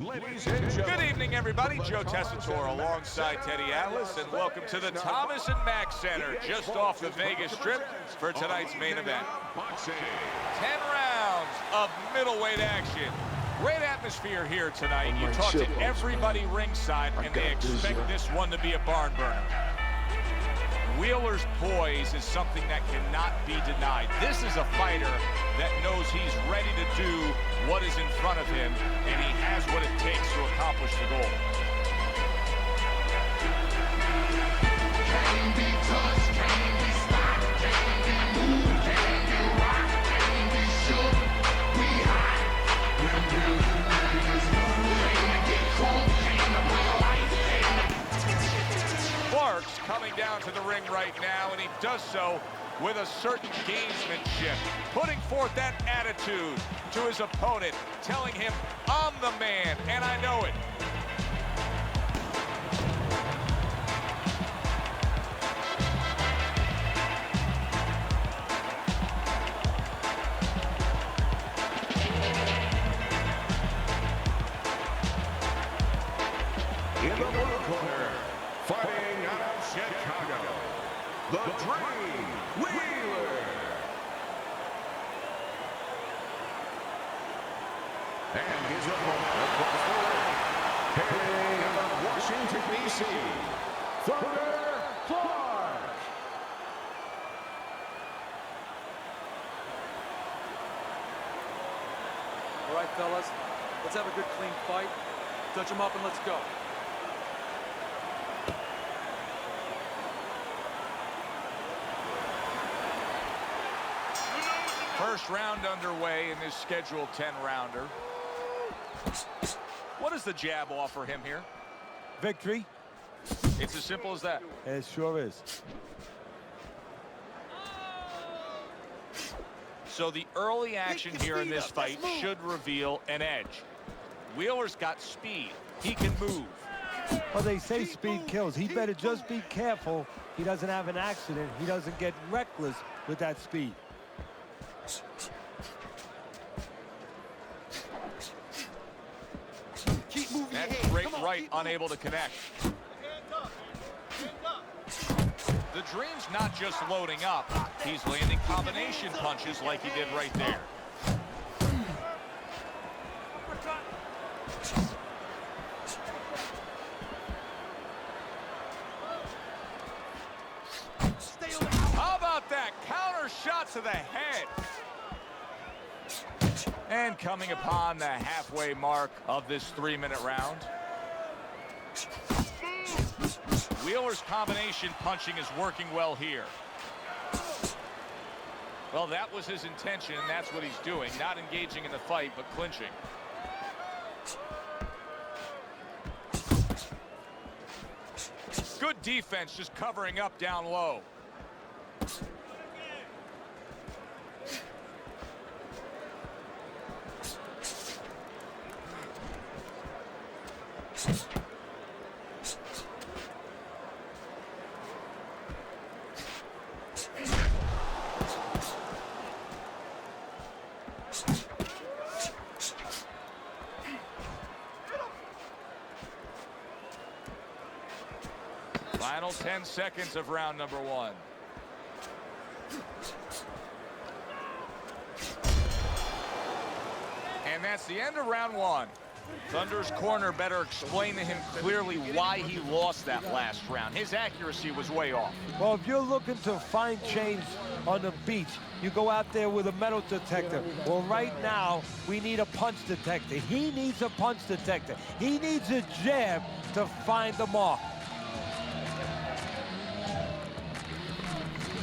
Ladies and gentlemen. Good evening, everybody. Joe Tessitore alongside Teddy Atlas, and welcome to the Thomas and Mack Center, just off the Vegas Strip for tonight's main event. 10 rounds of middleweight action. Great atmosphere here tonight. You talk to everybody ringside, and they expect this one to be a barn burner. Wheeler's poise is something that cannot be denied. This is a fighter that knows he's ready to do what is in front of him, and he has what it takes to accomplish the goal. Can't be touched, can't be stopped, can't be moved, can't be rocked, can't be shook. We hot. When real niggas move, came to get crunk, came to bring life, came to... Clark's coming down to the ring right now, and he does so with a certain gamesmanship, putting forth that attitude to his opponent, telling him, I'm the man, and I know it. In the blue corner, fighting out of Chicago, the Dream Wheeler. And his opponent across the ring, hailing out of Washington, D.C., Thunder Clark. All right, fellas, let's have a good, clean fight. Touch them up and let's go. First round underway in this scheduled 10-rounder. What does the jab offer him here? Victory. It's as simple as that. It sure is. So the early action here in this fight should reveal an edge. Wheeler's got speed. He can move. Well, they say speed kills. He better just be careful he doesn't have an accident. He doesn't get reckless with that speed. Keep moving your That's head. great Come on, right, unable to connect. The Dream's not just loading up. He's landing combination punches like he did right there. How about that? Counter shot to the head. And coming upon the halfway mark of this 3-minute round. Wheeler's combination punching is working well here. Well, that was his intention, and that's what he's doing. Not engaging in the fight, but clinching. Good defense, just covering up down low. Final 10 seconds of round number 1. And that's the end of round 1. Thunder's corner better explain to him clearly why he lost that last round. His accuracy was way off. Well, if you're looking to find change on the beach, you go out there with a metal detector. Well, right now, we need a punch detector. He needs a punch detector. He needs a jab to find the mark.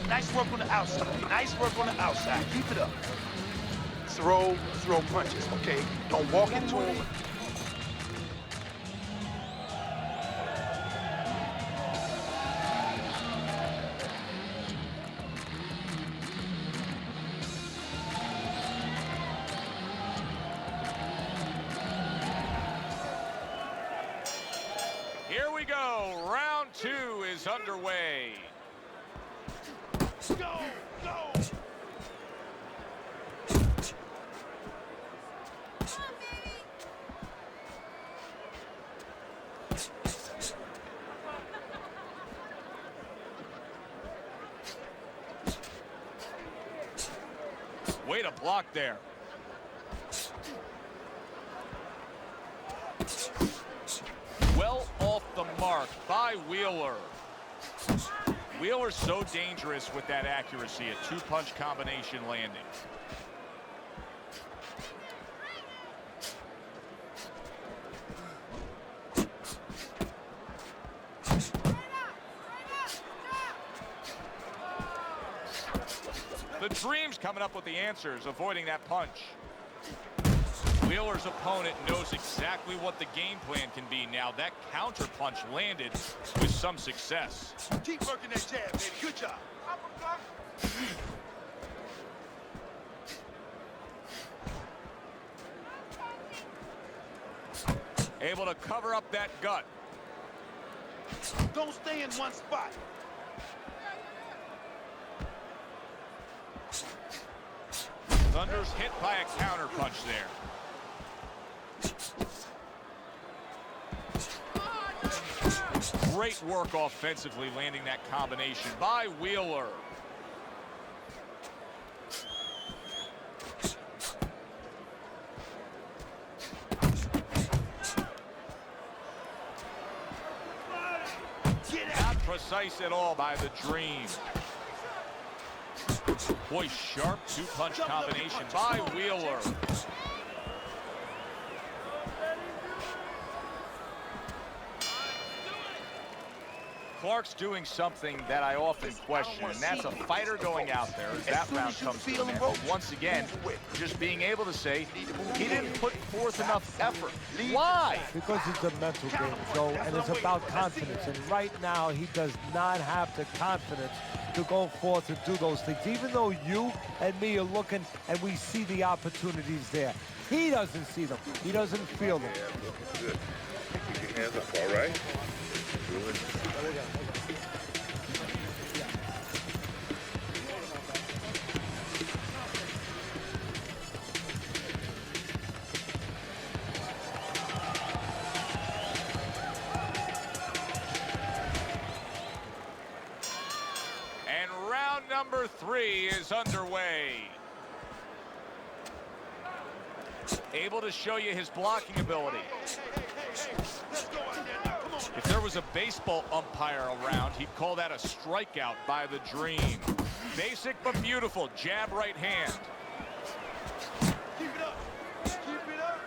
Nice work on the outside. Nice work on the outside. Keep it up. Throw punches, okay? Don't walk into them. Here we go. Round 2 is underway. Go! Go! Way to block there. Well off the mark by Wheeler. Wheeler's so dangerous with that accuracy, a two-punch combination landing. The Dream's coming up with the answers, avoiding that punch. Wheeler's opponent knows exactly what the game plan can be now. That counter punch landed with some success. Keep working that jab, baby. Good job. Able to cover up that gut. Don't stay in one spot. Thunder's hit by a counter punch there. Great work offensively landing that combination by Wheeler. Not precise at all by the Dream. Boy, sharp two-punch combination by Wheeler. Clark's doing something that I often question, and that's a fighter going out there as that round comes to an end. Once again, just being able to say he didn't put forth enough effort. Why? Because it's a mental game, Joe, and it's about confidence. And right now, he does not have the confidence to go forth and do those things. Even though you and me are looking and we see the opportunities there, he doesn't see them. He doesn't feel them. Good. Keep your hands up, all right? Good. Round number 3 is underway. Able to show you his blocking ability. If there was a baseball umpire around, he'd call that a strikeout by the Dream. Basic but beautiful jab right hand. Keep it up. Keep it up.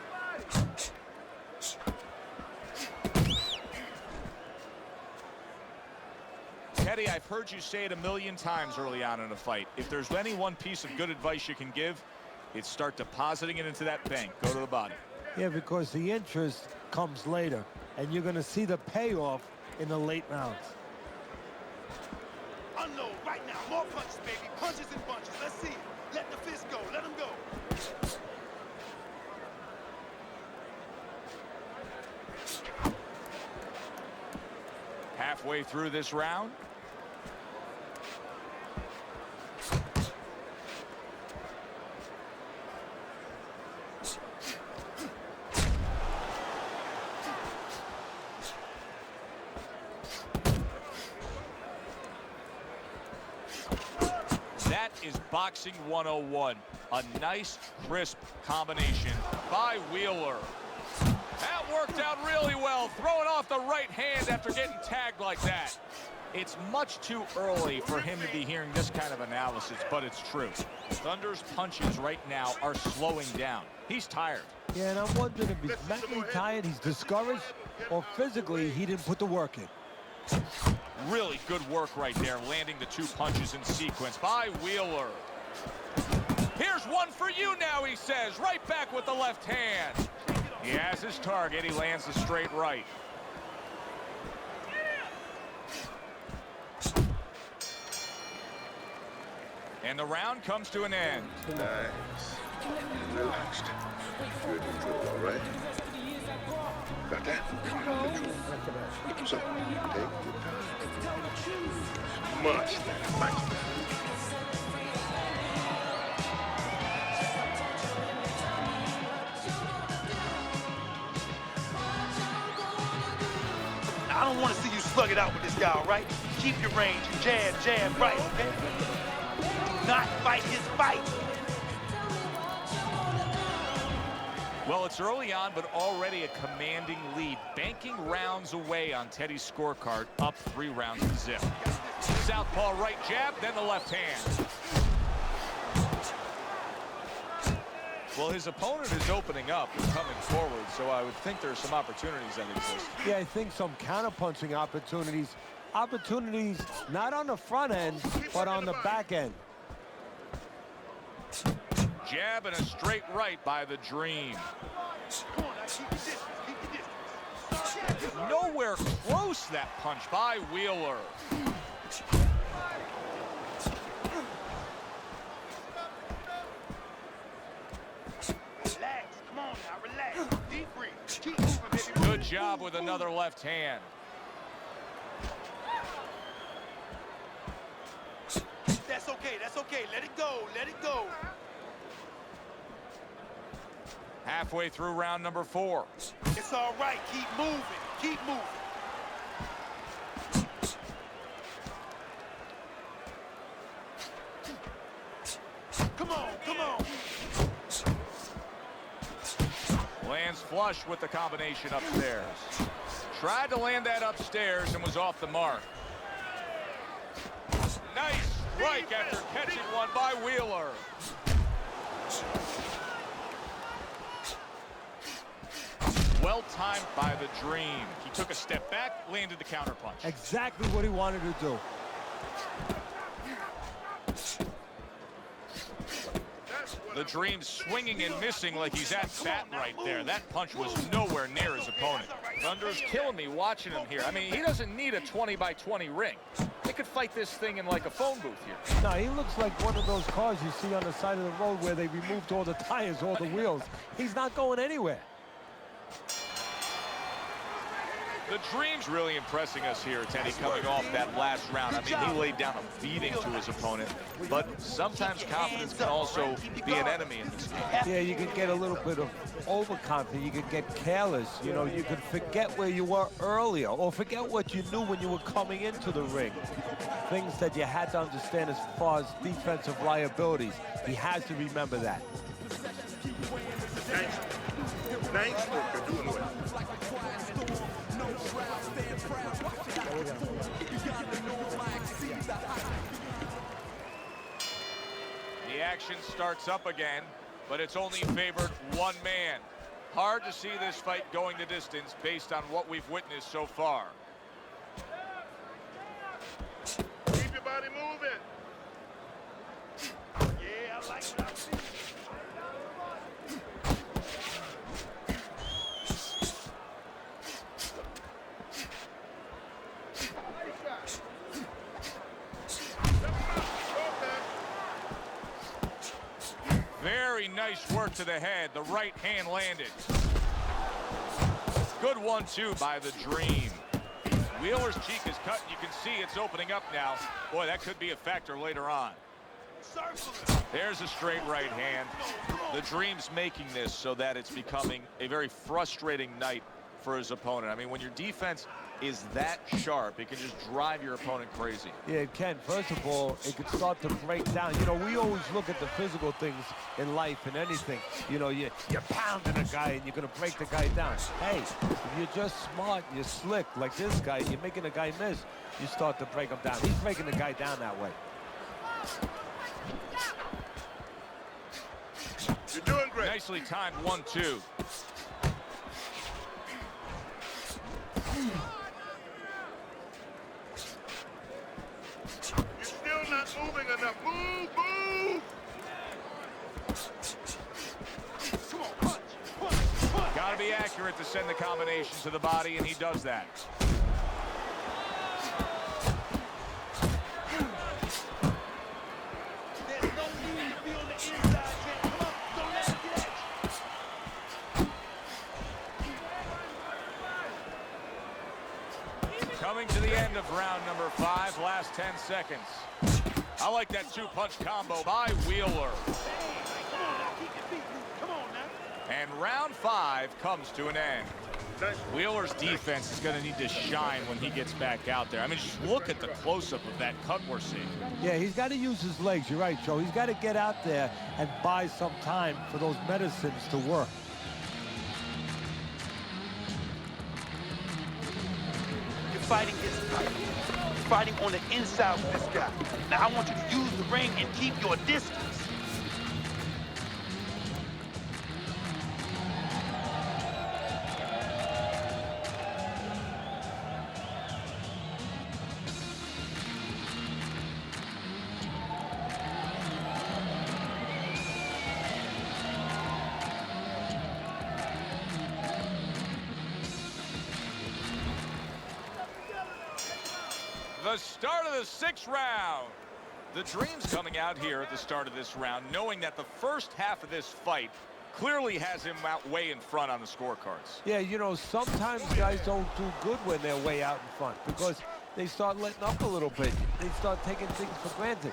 Teddy, I've heard you say it a million times early on in a fight. If there's any one piece of good advice you can give, it's start depositing it into that bank. Go to the body. Yeah, because the interest comes later, and you're going to see the payoff in the late rounds. Unload right now. More punches, baby. Punches and bunches. Let's see it. Let the fist go. Let him go. Halfway through this round. That is boxing 101. A nice, crisp combination by Wheeler. That worked out really well, throwing off the right hand after getting tagged like that. It's much too early for him to be hearing this kind of analysis, but it's true. Thunder's punches right now are slowing down. He's tired. Yeah, and I'm wondering if he's mentally tired, he's discouraged, or physically he didn't put the work in. Really good work right there, landing the 2 punches in sequence by Wheeler. Here's one for you now, he says, right back with the left hand. He has his target, he lands the straight right. And the round comes to an end. Nice. Relaxed. Good control, all right? Got that? Control. So, take your time. Much better, much better. I don't want to see you slug it out with this guy, all right? Keep your range. Jab, jab, right, okay? Do not fight his fight. Well, it's early on, but already a commanding lead. Banking rounds away on Teddy's scorecard, up 3 rounds to zip. Southpaw right jab, then the left hand. Well, his opponent is opening up and coming forward, so I would think there's some opportunities that exist. Yeah, I think some counter-punching opportunities. Opportunities not on the front end, but on the back end. Jab and a straight right by the Dream. Nowhere close, that punch by Wheeler. Relax. Come on now, relax. Deep breathe. Keep moving, baby. Good job with another left hand. That's okay. That's okay. Let it go. Let it go. Halfway through round number 4. It's all right. Keep moving. Keep moving. Come on. Come on. Lands flush with the combination upstairs. Tried to land that upstairs and was off the mark. Nice strike after catching one by Wheeler. Well timed by the Dream. He took a step back, landed the counterpunch. Exactly what he wanted to do. The Dream swinging and missing like he's at bat right there. That punch was nowhere near his opponent. Thunder's killing me watching him here. I mean, he doesn't need a 20-by-20 ring. They could fight this thing in like a phone booth here. No, he looks like one of those cars you see on the side of the road where they removed all the tires, all the wheels. He's not going anywhere. The Dream's really impressing us here, Teddy, coming off that last round. I mean, he laid down a beating to his opponent, but sometimes confidence can also be an enemy in this game. Yeah, you could get a little bit of overconfident. You could get careless. You know, you could forget where you were earlier or forget what you knew when you were coming into the ring. Things that you had to understand as far as defensive liabilities. He has to remember that. Nice work. You're doing well. The action starts up again, but it's only favored one man. Hard to see this fight going the distance based on what we've witnessed so far. Keep your body moving. Yeah, I like what I see. Very nice work to the head. The right hand landed. Good 1-2 by the Dream. Wheeler's cheek is cut. You can see it's opening up now. Boy, that could be a factor later on. There's a straight right hand. The Dream's making this so that it's becoming a very frustrating night for his opponent. I mean, when your defense is that sharp, it can just drive your opponent crazy. Yeah, it can. First of all, it can start to break down. You know, we always look at the physical things in life and anything. You know, you're pounding a guy and you're going to break the guy down. Hey, if you're just smart and you're slick like this guy, you're making a guy miss, you start to break him down. He's breaking the guy down that way. You're doing great. Nicely timed 1-2. You're still not moving enough. Move, move. Come on, punch, punch, punch. Got to be accurate to send the combination to the body, and he does that. There's no need to be on the inside, Ken. Come on, don't let him get at you. Coming to the end of round number 5, last 10 seconds. I like that 2-punch combo by Wheeler. Come on now, keep your feet moving. Come on now. And round 5 comes to an end. Nice. Wheeler's defense is going to need to shine when he gets back out there. I mean, just look at the close-up of that cut we're seeing. Yeah, he's got to use his legs. You're right, Joe. He's got to get out there and buy some time for those medicines to work. fighting is fighting. Fighting on the inside with this guy. Now I want you to use the ring and keep your distance. The start of the 6th round. The Dream's coming out here at the start of this round, knowing that the first half of this fight clearly has him out way in front on the scorecards. Yeah, you know, sometimes guys don't do good when they're way out in front because they start letting up a little bit. They start taking things for granted.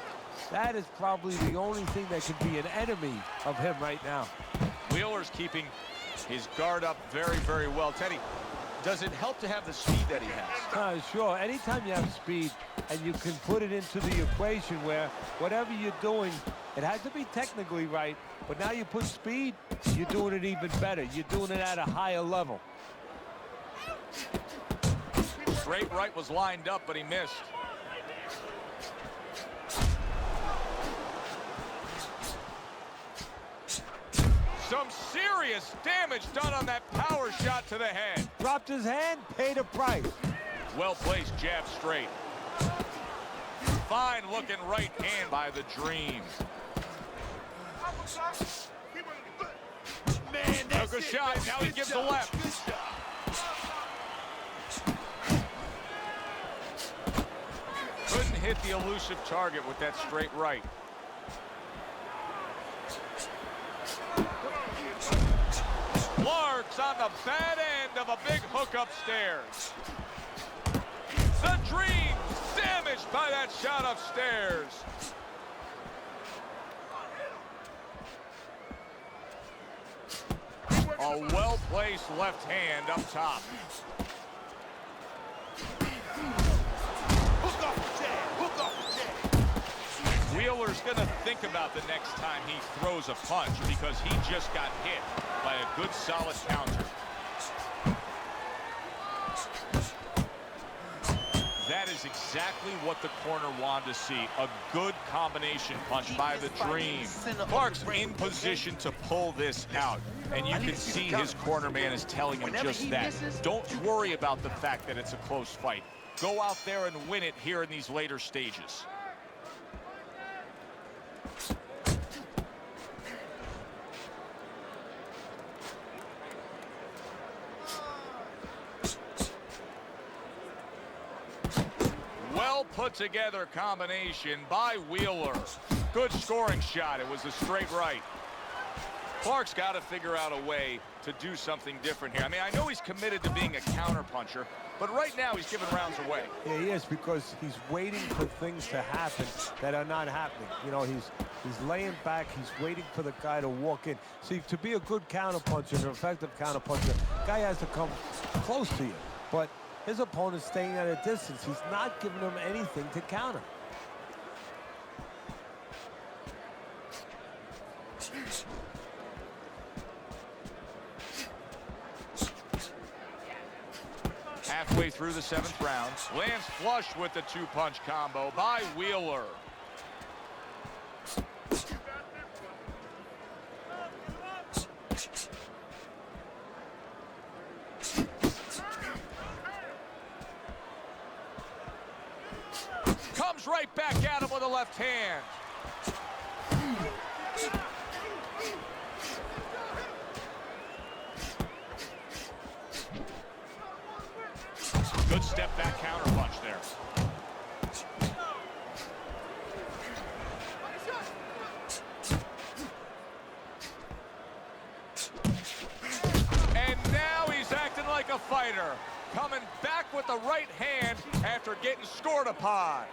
That is probably the only thing that can be an enemy of him right now. Wheeler's keeping his guard up very, very well. Teddy, does it help to have the speed that he has? Sure. Anytime you have speed and you can put it into the equation where whatever you're doing, it has to be technically right, but now you put speed, you're doing it even better. You're doing it at a higher level. Straight right was lined up, but he missed. Some serious damage done on that power shot to the head. Dropped his hand, paid a price. Well-placed jab straight. Fine looking right hand by the Dream. Man, Took a shot, now he gives the left. Couldn't hit the elusive target with that straight right. Clark's on the bad end of a big hook upstairs. The Dream damaged by that shot upstairs. A well-placed left hand up top. Hook off the jab, hook off the jab. Wheeler's gonna think about the next time he throws a punch because he just got hit by a good solid counter. That is exactly what the corner wanted to see. A good combination punch by the Dream. Clark's in position to pull this out. And you can see his corner man is telling him just that. Don't worry about the fact that it's a close fight. Go out there and win it here in these later stages. Well put together combination by Wheeler. Good scoring shot. It was a straight right. Clark's got to figure out a way to do something different here. I mean, I know he's committed to being a counterpuncher, but right now he's giving rounds away. Yeah, he is, because he's waiting for things to happen that are not happening. You know, he's laying back, he's waiting for the guy to walk in. See, to be a good counterpuncher, an effective counterpuncher, guy has to come close to you. But his opponent's staying at a distance. He's not giving him anything to counter. Halfway through the 7th round, lands flush with the two-punch combo by Wheeler. Comes right back at him with a left hand. Good step back counter punch there. And now he's acting like a fighter. Coming back with the right hand after getting scored upon.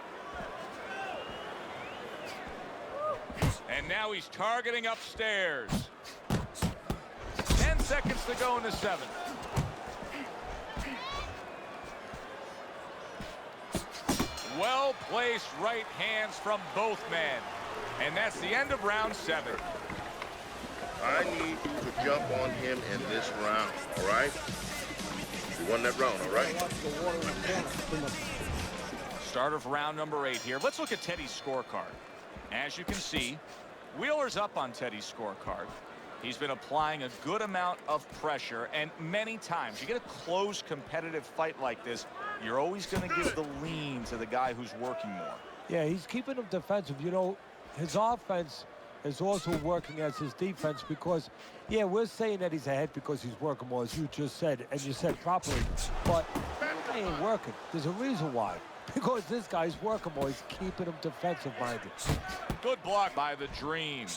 And now he's targeting upstairs. 10 seconds to go in the 7th. Well-placed right hands from both men. And that's the end of round 7. I need you to jump on him in this round, all right? You won that round, all right? Start of round number 8 here. Let's look at Teddy's scorecard. As you can see, Wheeler's up on Teddy's scorecard. He's been applying a good amount of pressure, and many times you get a close competitive fight like this, you're always going to give the lean to the guy who's working more. Yeah, he's keeping him defensive. You know, his offense is also working as his defense because, yeah, we're saying that he's ahead because he's working more, as you just said, and you said properly, but he ain't working. There's a reason why. Because this guy's working more. He's keeping him defensive-minded. Good block by the Dream.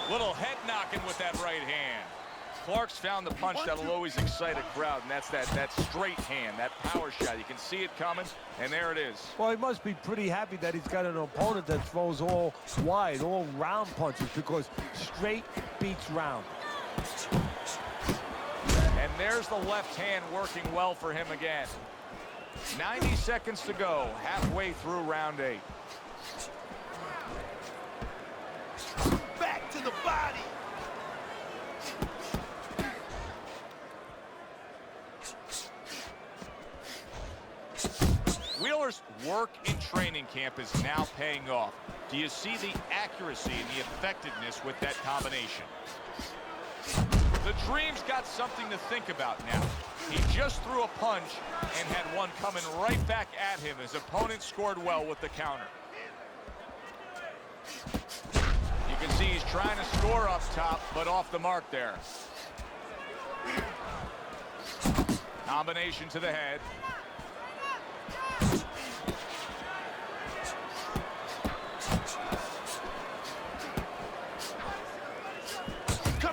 Little head knocking with that right hand. Clark's found the punch that'll always excite a crowd, and that's that straight hand, that power shot. You can see it coming, and there it is. Well, he must be pretty happy that he's got an opponent that throws all wide, all round punches, because straight beats round. And there's the left hand working well for him again. 90 seconds to go, halfway through round 8. Back to the body. Wheeler's work in training camp is now paying off. Do you see the accuracy and the effectiveness with that combination? The Dream's got something to think about now. He just threw a punch and had one coming right back at him. His opponent scored well with the counter. You can see he's trying to score up top, but off the mark there. Combination to the head.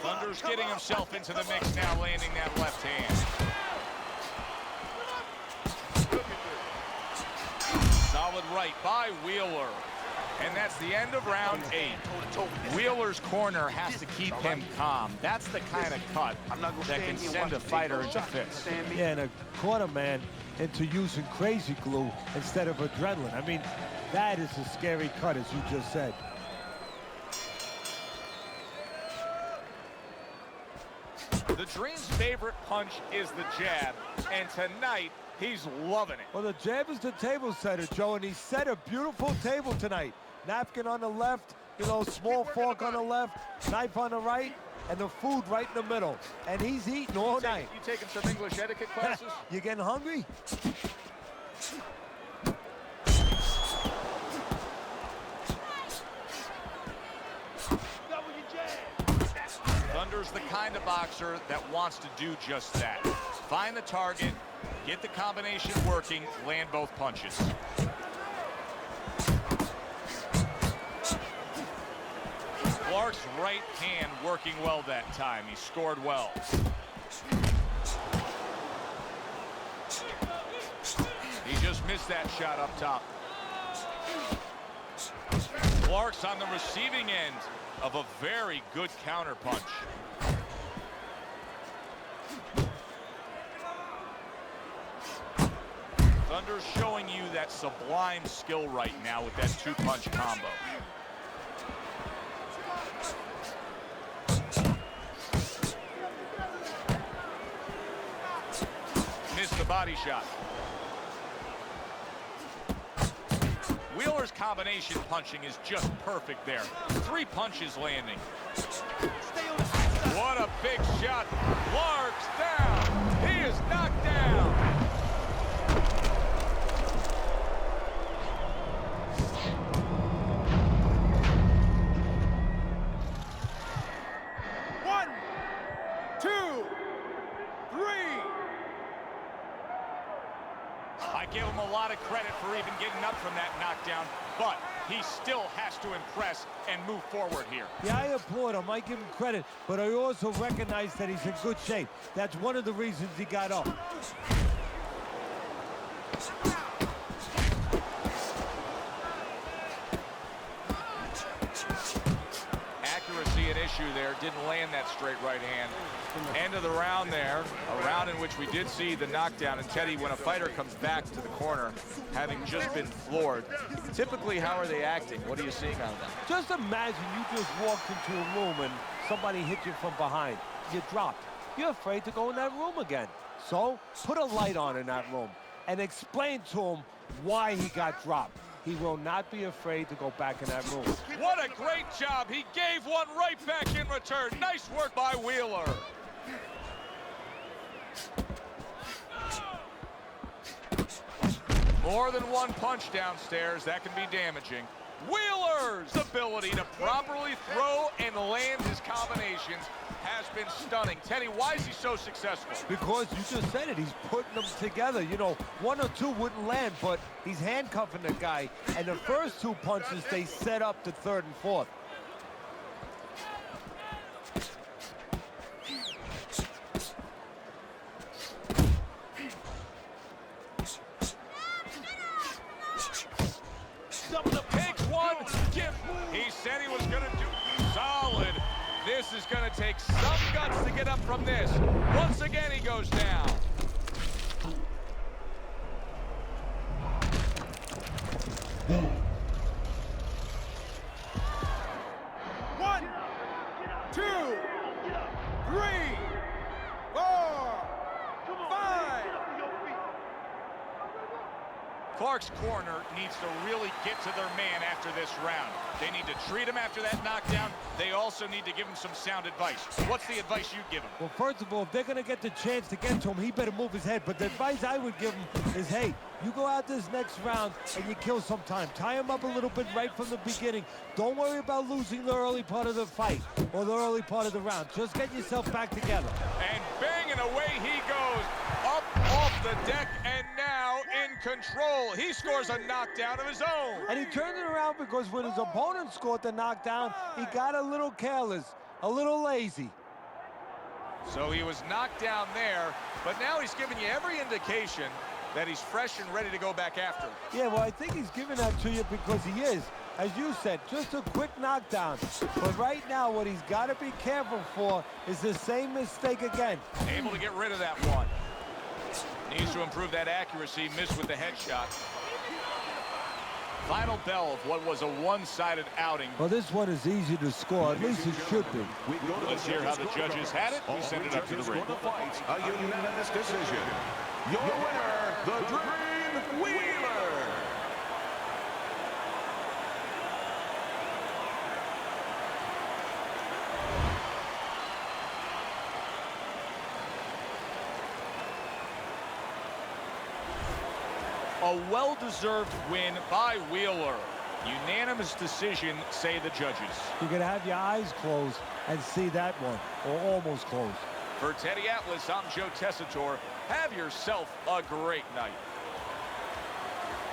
Thunder's getting himself into the mix now, landing that left hand. Solid right by Wheeler. And that's the end of round 8. Wheeler's corner has to keep him calm. That's the kind of cut that can send a fighter into fits. Yeah, and a corner man into using crazy glue instead of adrenaline. I mean, that is a scary cut, as you just said. The Dream's favorite punch is the jab, and tonight he's loving it. Well, the jab is the table setter, Joe, and he set a beautiful table tonight. Napkin on the left, you know, small fork on the left, knife on the right, and the food right in the middle. And he's eating all night. You taking some English etiquette classes? You getting hungry? Thunder's the kind of boxer that wants to do just that. Find the target, get the combination working, land both punches. Clark's right hand working well that time. He scored well. He just missed that shot up top. Clark's on the receiving end of a very good counter punch. Thunder's showing you that sublime skill right now with that two-punch combo. Missed the body shot. Wheeler's combination punching is just perfect there. 3 punches landing. What a big shot. Clark's down. He is knocked down. One, two, three. I give him a lot of credit for even getting up from that knockdown, but he still has to impress and move forward here. Yeah, I applaud him. I give him credit, but I also recognize that he's in good shape. That's one of the reasons he got up. Accuracy an issue there. Didn't land that straight right hand. End of the round there, a round in which we did see the knockdown. And Teddy, when a fighter comes back to the corner, having just been floored, typically how are they acting? What are you seeing out of them? Just imagine you just walked into a room and somebody hit you from behind. You dropped. you're afraid to go in that room again. So put a light on in that room and explain to him why he got dropped. He will not be afraid to go back in that room. What a great job. He gave one right back in return. Nice work by Wheeler. More than one punch downstairs. That can be damaging. Wheeler's ability to properly throw and land his combinations has been stunning. Teddy, why is he so successful? Because you just said it, he's putting them together. You know, one or two wouldn't land, but he's handcuffing the guy. And the first two punches, they set up the third and fourth. Takes one, he said he was gonna do solid. This is gonna take some guts to get up from this. Once again, he goes down. One, two, three, four, five. Clark's corner needs to really get to their man after this round. They need to treat him after that knockdown. They also need to give him some sound advice. What's the advice you'd give him? Well, first of all, if they're going to get the chance to get to him, he better move his head. But the advice I would give him is, hey, you go out this next round and you kill some time. Tie him up a little bit right from the beginning. Don't worry about losing the early part of the fight or the early part of the round. Just get yourself back together. And bang, and away he goes. Up off the deck and now in control. He scores a knockdown of his own. And he turned it around because when his opponent scored the knockdown, he got a little careless, a little lazy. So he was knocked down there, but now he's giving you every indication that he's fresh and ready to go back after. Yeah, well, I think he's giving that to you because he is. As you said, just a quick knockdown. But right now, what he's got to be careful for is the same mistake again. Able to get rid of that one. Needs to improve that accuracy, missed with the headshot. Final bell of what was a one-sided outing. Well, this one is easy to score. At least it should be. Let's hear how the judges had it. We send it up to the ring. A unanimous decision. Your winner, the Dream Wheeler. A well-deserved win by Wheeler. Unanimous decision, say the judges. You're going to have your eyes closed and see that one, or almost closed. For Teddy Atlas, I'm Joe Tessitore. Have yourself a great night.